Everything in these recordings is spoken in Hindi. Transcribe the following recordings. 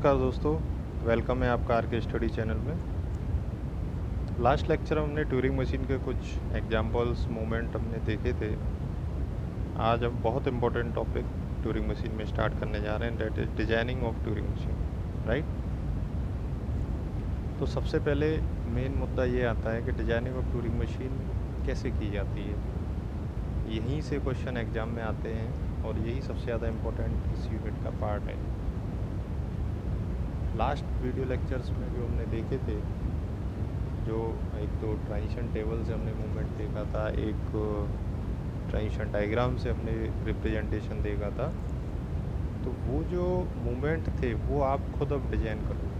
नमस्कार दोस्तों, वेलकम है आपका आर के स्टडी चैनल में। लास्ट लेक्चर हमने ट्यूरिंग मशीन के कुछ एग्जांपल्स मोमेंट हमने देखे थे। आज हम बहुत इम्पोर्टेंट टॉपिक ट्यूरिंग मशीन में स्टार्ट करने जा रहे हैं, that is designing of Turing machine, right. तो सबसे पहले मेन मुद्दा ये आता है कि डिजाइनिंग ऑफ ट्यूरिंग मशीन कैसे की जाती है। यहीं से क्वेश्चन एग्ज़ाम में आते हैं और यही सबसे ज़्यादा इम्पोर्टेंट इस यूनिट का पार्ट है। लास्ट वीडियो लेक्चर्स में जो हमने देखे थे, जो एक तो ट्रांजिशन टेबल से हमने मूवमेंट देखा था, एक ट्रांजिशन डायग्राम से हमने रिप्रेजेंटेशन देखा था। तो वो जो मूवमेंट थे वो आप खुद अब डिजाइन करो।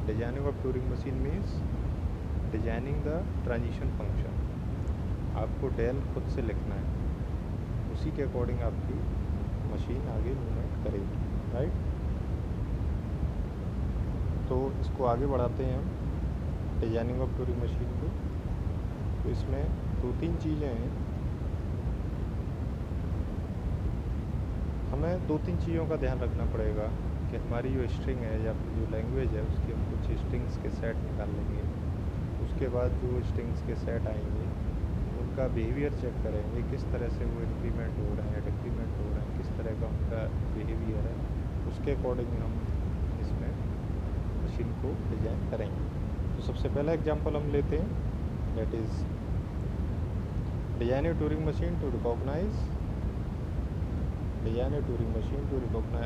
Designing of Turing machine means designing the transition function. आपको डेल खुद से लिखना है, उसी के अकॉर्डिंग आपकी मशीन आगे मूवमेंट करेगी, राइट। तो इसको आगे बढ़ाते हैं हम डिजाइनिंग ऑफ ट्यूरिंग मशीन को। तो इसमें दो तीन चीज़ें हैं, हमें दो तीन चीज़ों का ध्यान रखना पड़ेगा कि हमारी जो स्ट्रिंग है या फिर जो लैंग्वेज है उसके हम कुछ स्ट्रिंग्स के सेट निकाल लेंगे। उसके बाद जो स्ट्रिंग्स के सेट आएंगे उनका बिहेवियर चेक करेंगे, किस तरह से वो इंक्रीमेंट हो रहे हैं, डिक्रीमेंट हो रहे हैं, किस तरह का उनका बिहेवियर है। उसके अकॉर्डिंग हम इसमें मशीन को डिजाइन करेंगे। तो सबसे पहला एग्जांपल हम लेते हैं, that is design a Turing machine to recognise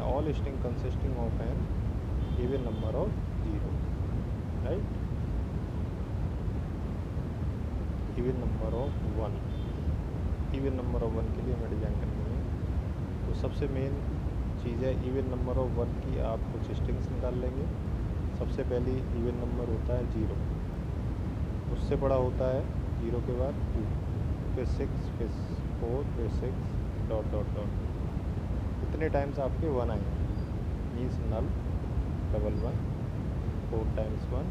all string consisting of an even number of zero, right, even number of one. Even number of one के लिए हमें डिजाइन करनी है। तो सबसे मेन चीज़ है इवन नंबर ऑफ वन की आप कुछ स्ट्रिंग्स निकाल लेंगे। सबसे पहली इवन नंबर होता है 0, उससे बड़ा होता है 0 के बाद 2, फिर 6, फिर 4, फिर 6 डॉट डॉट डॉट। इतने टाइम्स आपके 1 आएंगे, means null, double 1, 4 times 1,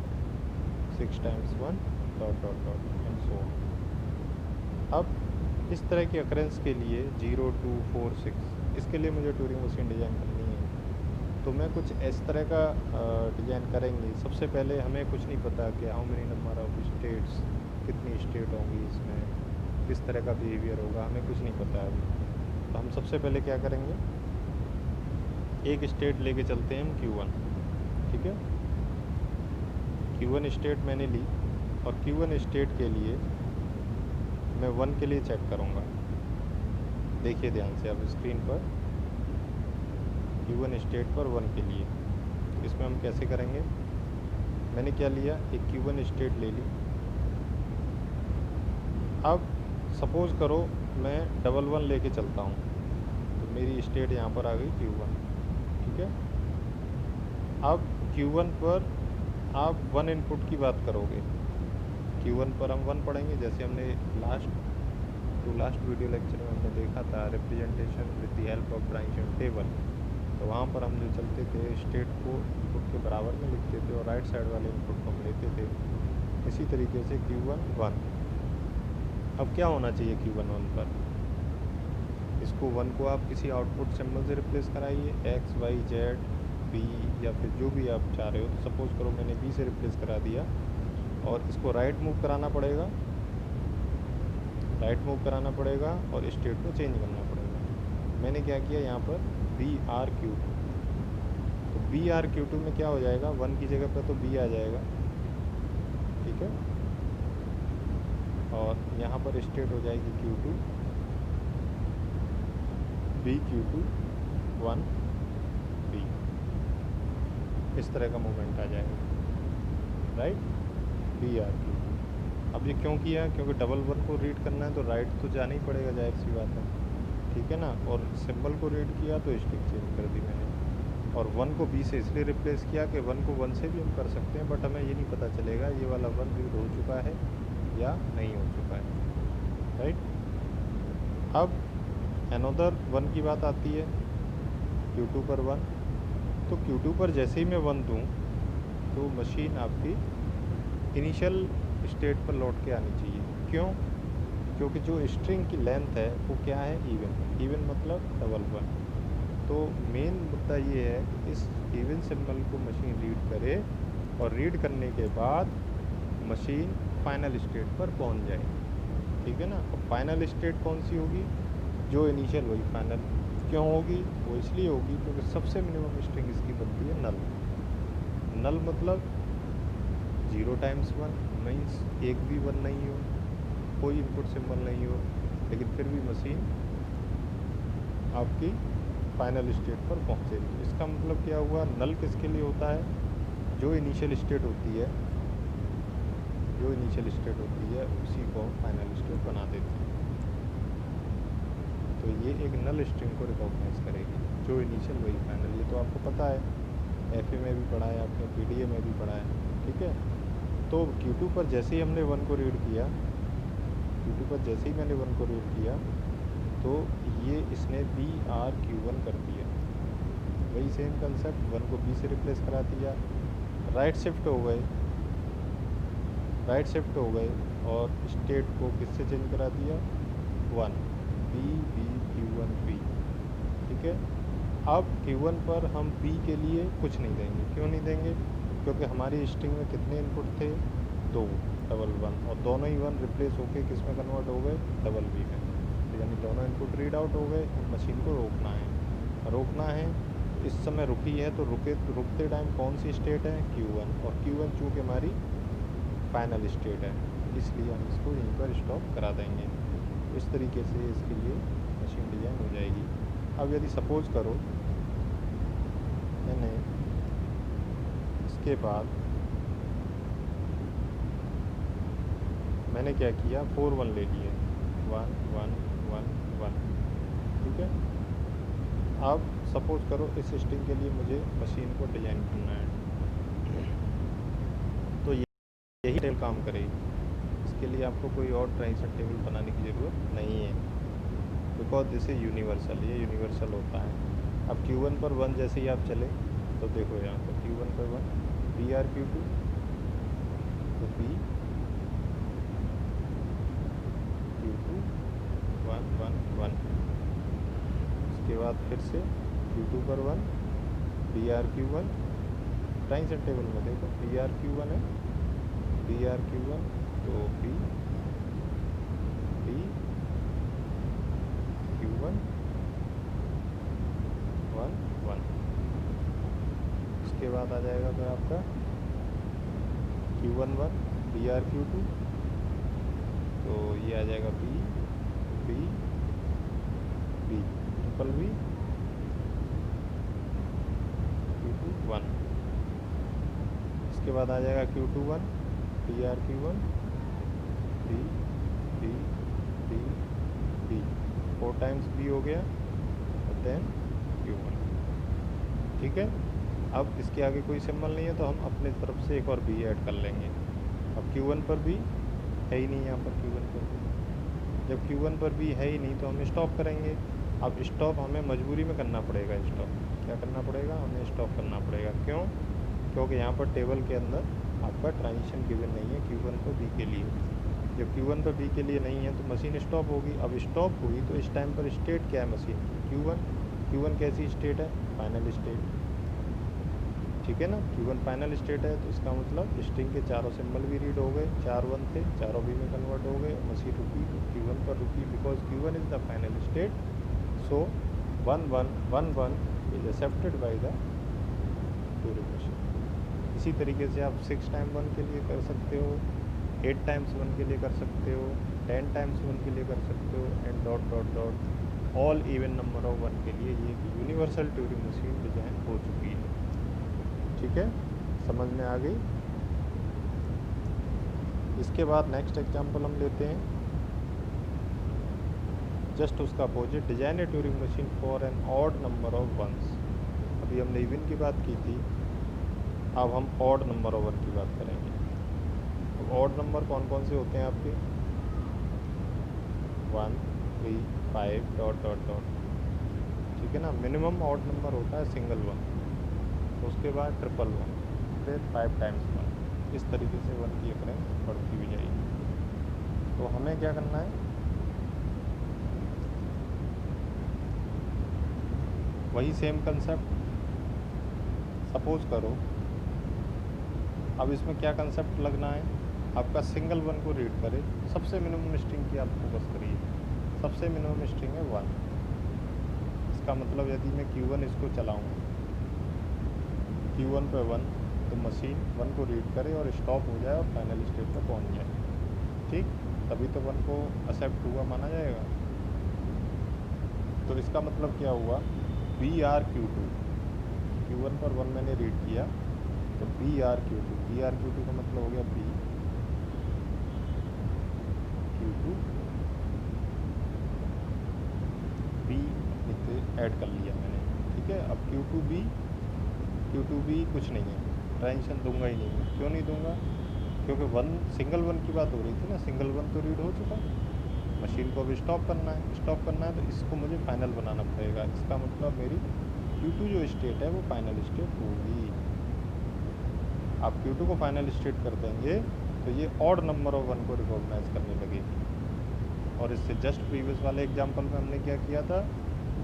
6 times 1 dot dot dot and so on. अब इस तरह की अकरेंस के लिए 0, 2, 4, 6 इसके लिए मुझे ट्यूरिंग मशीन डिज़ाइन करनी है। तो मैं कुछ इस तरह का डिज़ाइन करेंगे। सबसे पहले हमें कुछ नहीं पता कि how many number of states, कितनी स्टेट होंगी इसमें, किस तरह का बिहेवियर होगा, हमें कुछ नहीं पता है अभी। तो हम सबसे पहले क्या करेंगे, एक स्टेट लेके चलते हैं हम Q1, ठीक है। Q1 स्टेट मैंने ली और Q1 स्टेट के लिए मैं 1 के लिए चेक करूँगा। देखिए ध्यान से अब स्क्रीन पर, Q1 स्टेट पर 1 के लिए। इसमें हम कैसे करेंगे, मैंने क्या लिया, एक Q1 स्टेट ले ली। अब सपोज़ करो मैं डबल 1 लेके चलता हूँ, तो मेरी स्टेट यहाँ पर आ गई Q1, ठीक है। अब Q1 पर आप 1 इनपुट की बात करोगे। Q1 पर हम 1 पढ़ेंगे, जैसे हमने लास्ट वीडियो लेक्चर में हमने देखा था representation with the help of transition table. तो वहाँ पर हम जो चलते थे स्टेट को इनपुट के बराबर में लिखते थे और राइट साइड वाले इनपुट को हम लेते थे। इसी तरीके से Q1 1। अब क्या होना चाहिए Q1 1 पर, इसको 1 को आप किसी आउटपुट सिंबल से रिप्लेस कराइए, X, Y, Z, B या फिर जो भी आप चाह रहे हो। तो सपोज़ करो मैंने B से रिप्लेस करा दिया और इसको राइट मूव कराना पड़ेगा, और स्टेट को चेंज करना पड़ेगा। मैंने क्या किया यहाँ पर BRQ2। तो BRQ2 में क्या हो जाएगा, 1 की जगह पर तो B आ जाएगा, ठीक है। और यहाँ पर स्टेट हो जाएगी Q2, BQ2 1 B। इस तरह का मूवमेंट आ जाएगा, राइट, BRQ2। अब ये क्यों किया, क्योंकि डबल 1 को रीड करना है तो राइट तो जाना ही पड़ेगा, जाहिर सी बात है, ठीक है ना। और सिंबल को रीड किया तो स्ट्रिंग चेंज कर दी मैंने। और 1 को B से इसलिए रिप्लेस किया कि 1 को 1 से भी हम कर सकते हैं, बट हमें ये नहीं पता चलेगा ये वाला 1 रीड हो चुका है या नहीं हो चुका है, राइट। अब अनदर 1 की बात आती है Q2 पर 1। तो Q2 पर जैसे ही मैं 1 दूँ तो मशीन आपकी इनिशियल स्टेट पर लौट के आनी चाहिए। क्यों, क्योंकि जो स्ट्रिंग की लेंथ है वो क्या है, इवन मतलब डबल 1। तो मेन मुद्दा ये है कि इस गिवन सिंबल को मशीन रीड करे और रीड करने के बाद मशीन फाइनल स्टेट पर पहुंच जाए। ठीक है ना। और फाइनल स्टेट कौन सी होगी? जो इनिशियल वही फाइनल। क्यों होगी? वो इसलिए होगी क्योंकि सबसे मिनिमम स्ट्रिंग इसकी बनती है नल। नल मतलब 0 टाइम्स 1 मीन्स एक भी 1 नहीं हो, कोई इनपुट सिंबल नहीं हो, लेकिन फिर भी मशीन आपकी फाइनल स्टेट पर पहुंचेगी। इसका मतलब क्या हुआ? नल किसके लिए होता है? जो इनिशियल स्टेट होती है, जो इनिशियल स्टेट होती है उसी को फाइनल स्टेट बना देते हैं। तो ये एक नल स्ट्रिंग को रिकॉग्नाइज करेगी, जो इनिशियल वही फाइनल। ये तो आपको पता है, एफए में भी पढ़ा है आपने, पीडीए में भी पढ़ा है। ठीक है। तो Q2 पर जैसे ही हमने 1 को रीड किया, Q2 पर जैसे ही मैंने 1 को रीड किया तो ये इसने BRQ1 कर दिया। वही सेम कंसेप्ट, 1 को B से रिप्लेस करा दिया, राइट शिफ्ट हो गए, राइट शिफ्ट हो गए और स्टेट को किससे चेंज करा दिया? 1 B Q1 B। ठीक है। अब Q1 पर हम B के लिए कुछ नहीं देंगे। क्यों नहीं देंगे? क्योंकि हमारी स्ट्रिंग में कितने इनपुट थे? 2 डबल 1, और दोनों ही 1 रिप्लेस होके किस में कन्वर्ट हो गए? डबल B में। तो यानी दोनों इनपुट रीड आउट हो गए। मशीन को रोकना है, रोकना है। इस समय रुकी है तो रुकते टाइम कौन सी स्टेट है? Q1। और Q1 चूँकि हमारी फाइनल स्टेट है, इसलिए हम इसको यहीं पर स्टॉप करा देंगे। इस तरीके से इसके लिए मशीन डिज़ाइन हो जाएगी। अब यदि सपोज करो मैंने इसके बाद मैंने क्या किया? 4 1 ले लिए, 1 1 1 1। ठीक है। अब सपोज करो इस स्ट्रिंग के लिए मुझे मशीन को डिज़ाइन करना है, तो यही टेबल काम करेगी। इसके लिए आपको कोई और ट्रांजिशन टेबल बनाने की ज़रूरत नहीं है, बिकॉज दिस इज यूनिवर्सल। ये यूनिवर्सल होता है। अब Q1 पर 1 जैसे ही आप चले तो देखो यहाँ पर Q1 पर 1 BRQ2 तो BQ2 1 1 1। उसके बाद फिर से Q2 पर 1 BRQ1। ट्रांजिशन टेबल में देखो BRQ1 है, BRQ1 तो B Q1 1 1। इसके बाद आ जाएगा फिर आपका Q1 1 BRQ2 तो ये आ जाएगा B B B triple B Q2 1। इसके बाद आ जाएगा Q2 1 BRQ1 B B B B 4 times B हो गया और देन Q1। ठीक है। अब इसके आगे कोई सिंबल नहीं है तो हम अपने तरफ से एक और B ऐड कर लेंगे। अब Q1 पर भी है ही नहीं, यहाँ पर Q1 पर भी। जब Q1 पर भी है ही नहीं तो हम स्टॉप करेंगे। अब स्टॉप हमें मजबूरी में करना पड़ेगा। स्टॉप क्या करना पड़ेगा? हमें स्टॉप करना पड़ेगा। क्यों? क्योंकि यहाँ पर टेबल के अंदर आपका ट्रांजिशन गिवन नहीं है Q1 पर B के लिए। जब Q1 पर B के लिए नहीं है तो मशीन स्टॉप होगी। अब स्टॉप हुई तो इस टाइम पर स्टेट क्या है मशीन की? Q1 कैसी स्टेट है? Final state. ठीक है ना। Q1 फाइनल स्टेट है तो इसका मतलब स्ट्रिंग के चारों सिंबल भी रीड हो गए, 4 1 थे, चारों B में कन्वर्ट हो गए। मशीन रुकी तो Q1 पर रुकी because Q1 is the final state. So 1 1 1 1 is accepted by the Turing machine. इसी तरीके से आप 6 टाइम 1 के लिए कर सकते हो, 8 टाइम्स 1 के लिए कर सकते हो, 10 टाइम्स 1 के लिए कर सकते हो, and dot dot dot all even number of 1 के लिए ये यूनिवर्सल ट्यूरिंग मशीन डिज़ाइन हो चुकी है। ठीक है, समझ में आ गई। इसके बाद नेक्स्ट एग्जांपल हम लेते हैं, जस्ट उसका opposite, design a Turing machine for an odd number of ones. अभी हमने इवन की बात की थी, अब हम ऑड नंबर ऑफ 1 की बात करेंगे। तो ऑड नंबर कौन कौन से होते हैं आपके? 1 3 5 डॉट डॉट डॉट। ठीक है ना। मिनिमम ऑड नंबर होता है सिंगल 1, उसके बाद ट्रिपल 1, फिर 5 टाइम्स 1। इस तरीके से 1 की अकरेंस बढ़ती हुई जाएगी। तो हमें क्या करना है? वही सेम कंसेप्ट। सपोज करो अब इसमें क्या कंसेप्ट लगना है, आपका सिंगल वन को रीड करे, सबसे मिनिमम स्ट्रिंग की आप फोकस करिए, सबसे मिनिमम स्ट्रिंग है 1। इसका मतलब यदि मैं Q1 इसको चलाऊँ, Q1 पे 1, तो मशीन 1 को रीड करे और स्टॉप हो जाए और फाइनल स्टेट पे पहुंच जाए, ठीक, तभी तो 1 को एक्सेप्ट हुआ माना जाएगा। तो इसका मतलब क्या हुआ, BRQ2, Q1 पर 1 मैंने रीड किया तो BRQ2 का मतलब हो गया BQ2, B ऐड कर लिया मैंने, ठीक है। अब Q2B कुछ नहीं है, ट्रांजिशन दूंगा ही नहीं मैं। क्यों नहीं दूंगा, क्योंकि सिंगल वन की बात हो रही थी ना, सिंगल वन तो रीड हो चुका, मशीन को अब स्टॉप करना है, तो इसको मुझे फाइनल बनाना पड़ेगा। इसका मतलब मेरी Q2 जो स्टेट है वो फाइनल स्टेट होगी। आप Q2 को फाइनल स्टेट कर देंगे तो ये ऑड नंबर ऑफ 1 को रिकॉग्नाइज करने लगेगी। और इससे जस्ट प्रीवियस वाले एग्जांपल में हमने क्या किया था,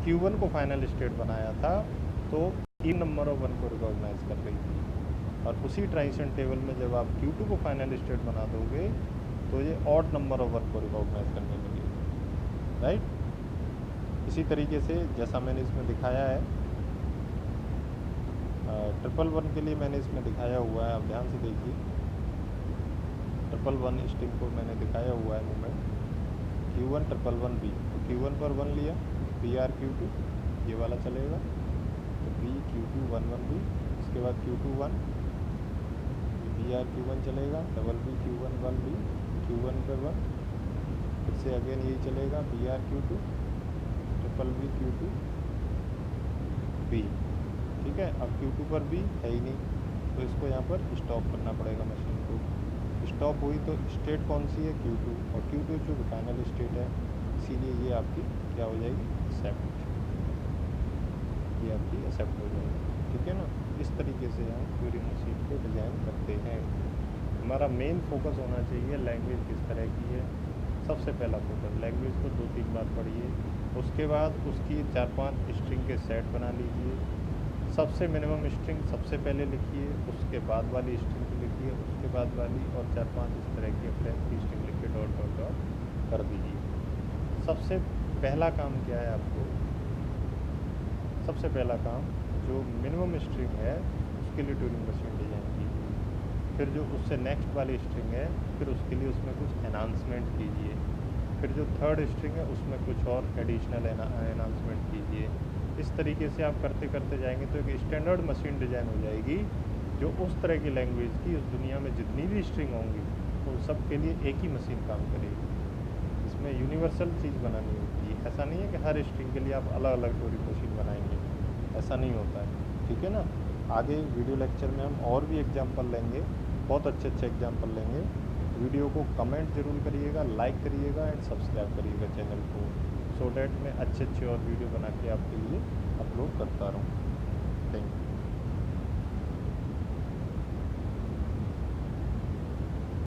Q1 को फाइनल स्टेट बनाया था तो इन नंबर ऑफ 1 को रिकॉग्नाइज कर रही थी। और उसी ट्रांजिशन टेबल में जब आप Q2 को फाइनल स्टेट बना दोगे तो ये ऑड नंबर ऑफ 1 को रिकॉग्नाइज करने लगेगी, राइट। इसी तरीके से जैसा मैंने इसमें दिखाया है, 111 के लिए मैंने इसमें दिखाया हुआ है, आप ध्यान से देखिए, 111 स्ट्रिंग को मैंने दिखाया हुआ है मूवमेंट, Q1 111B, तो Q1 पर 1 लिया, BRQ2 ये वाला चलेगा, तो BQ2 11B, इसके बाद Q2 1, BRQ1 चलेगा, BBQ1 1B, Q1 पर 1, फिर से अगेन यही चलेगा, BRQ2 BBQ2 B, ठीक है। अब Q2 पर B है ही नहीं, तो इसको यहाँ पर स्टॉप करना पड़ेगा मशीन को। स्टॉप हुई तो स्टेट कौन सी है, Q2, और Q2 जो फाइनल स्टेट है, इसीलिए ये आपकी क्या हो जाएगी, एक्सेप्ट, ये आपकी एक्सेप्ट हो जाएगी, ठीक है ना। इस तरीके से हम ट्यूरिंग मशीन को डिज़ाइन करते हैं। हमारा मेन फोकस होना चाहिए लैंग्वेज किस तरह की है। सबसे पहला फोकस लैंग्वेज को 2-3 बार पढ़िए, उसके बाद उसकी 4-5 स्ट्रिंग के सेट बना लीजिए, सबसे मिनिमम स्ट्रिंग सबसे पहले लिखिए, उसके बाद वाली स्ट्रिंग लिखिए, उसके बाद वाली, और 4-5 इस तरह की फ्रेंच की स्ट्रिंग लिख के डॉट डॉट डॉट कर दीजिए। सबसे पहला काम क्या है आपको, सबसे पहला काम जो मिनिमम स्ट्रिंग है उसके लिए ट्यूरिंग मशीन डिज़ाइन कीजिए। फिर जो उससे नेक्स्ट वाली स्ट्रिंग है, फिर उसके लिए उसमें कुछ एनहांसमेंट कीजिए। फिर जो थर्ड स्ट्रिंग है उसमें कुछ और एडिशनल एनहांसमेंट कीजिए। इस तरीके से आप करते करते जाएंगे तो एक स्टैंडर्ड मशीन डिज़ाइन हो जाएगी, जो उस तरह की लैंग्वेज की उस दुनिया में जितनी भी स्ट्रिंग होंगी उन सब के लिए एक ही मशीन काम करेगी। इसमें यूनिवर्सल चीज़ बनानी होती है, ऐसा नहीं है कि हर स्ट्रिंग के लिए आप अलग अलग ट्यूरिंग मशीन बनाएंगे, ऐसा नहीं होता है, ठीक है ना। आगे वीडियो लेक्चर में हम और भी एग्जाम्पल लेंगे, बहुत अच्छे अच्छे एग्जाम्पल लेंगे। वीडियो को कमेंट ज़रूर करिएगा, लाइक करिएगा एंड सब्सक्राइब करिएगा चैनल को, सो डैट मैं अच्छे अच्छे और वीडियो बना के आपके लिए अपलोड करता रहूँ। Thank you.